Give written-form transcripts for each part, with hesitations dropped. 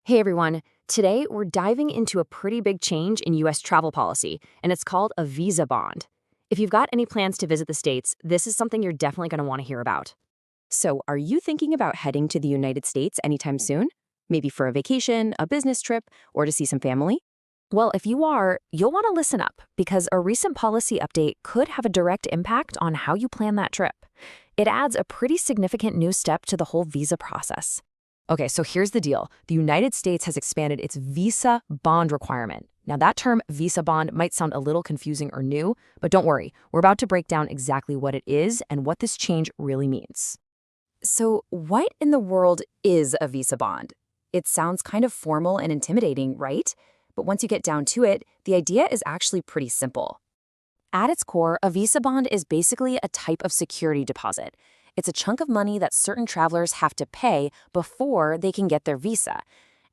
Hey everyone, today we're diving into a pretty big change in US travel policy, and it's called a visa bond. If you've got any plans to visit the States, this is something you're definitely going to want to hear about. So, are you thinking about heading to the United States anytime soon? Maybe for a vacation, a business trip, or to see some family? Well, if you are, you'll want to listen up because a recent policy update could have a direct impact on how you plan that trip. It adds a pretty significant new step to the whole visa process. Okay, so here's the deal. The United States has expanded its visa bond requirement. Now, that term visa bond might sound a little confusing or new, but don't worry. We're about to break down exactly what it is and what this change really means. So, what in the world is a visa bond? It sounds kind of formal and intimidating, right? But once you get down to it, the idea is actually pretty simple. At its core, a visa bond is basically a type of security deposit. It's a chunk of money that certain travelers have to pay before they can get their visa.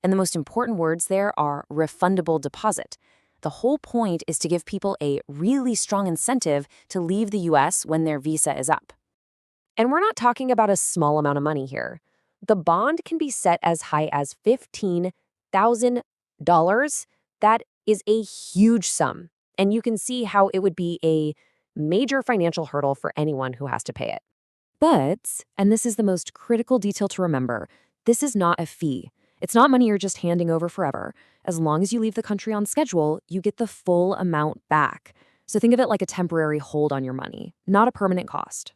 And the most important words there are refundable deposit. The whole point is to give people a really strong incentive to leave the US when their visa is up. And we're not talking about a small amount of money here. The bond can be set as high as $15,000. That is a huge sum. And you can see how it would be a major financial hurdle for anyone who has to pay it. But, and this is the most critical detail to remember, this is not a fee. It's not money you're just handing over forever. As long as you leave the country on schedule, you get the full amount back. So think of it like a temporary hold on your money, not a permanent cost.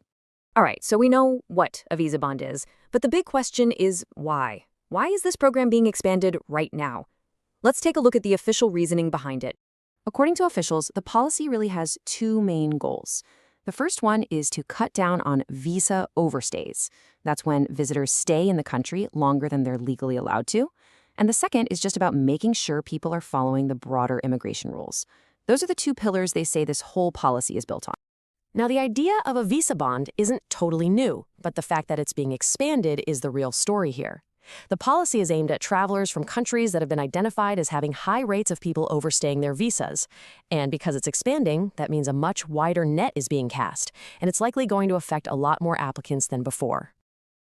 All right, so we know what a visa bond is, but the big question is why? Why is this program being expanded right now? Let's take a look at the official reasoning behind it. According to officials, the policy really has two main goals. The first one is to cut down on visa overstays. That's when visitors stay in the country longer than they're legally allowed to. And the second is just about making sure people are following the broader immigration rules. Those are the two pillars they say this whole policy is built on. Now, the idea of a visa bond isn't totally new, but the fact that it's being expanded is the real story here. The policy is aimed at travelers from countries that have been identified as having high rates of people overstaying their visas. And because it's expanding, that means a much wider net is being cast, and it's likely going to affect a lot more applicants than before.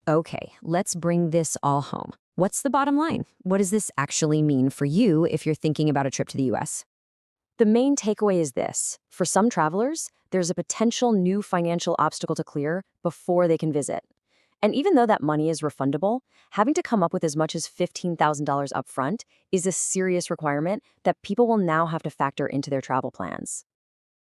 Okay, let's bring this all home. What's the bottom line? What does this actually mean for you if you're thinking about a trip to the US? The main takeaway is this. For some travelers, there's a potential new financial obstacle to clear before they can visit. And even though that money is refundable, having to come up with as much as $15,000 upfront is a serious requirement that people will now have to factor into their travel plans.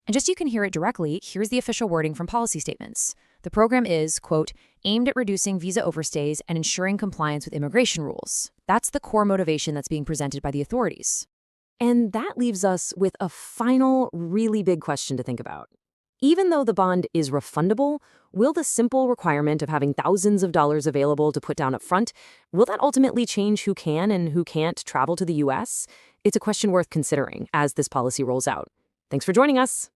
And just so you can hear it directly, here's the official wording from policy statements. The program is, quote, aimed at reducing visa overstays and ensuring compliance with immigration rules. That's the core motivation that's being presented by the authorities. And that leaves us with a final, really big question to think about. Even though the bond is refundable, will the simple requirement of having thousands of dollars available to put down up front, will that ultimately change who can and who can't travel to the US? It's a question worth considering as this policy rolls out. Thanks for joining us.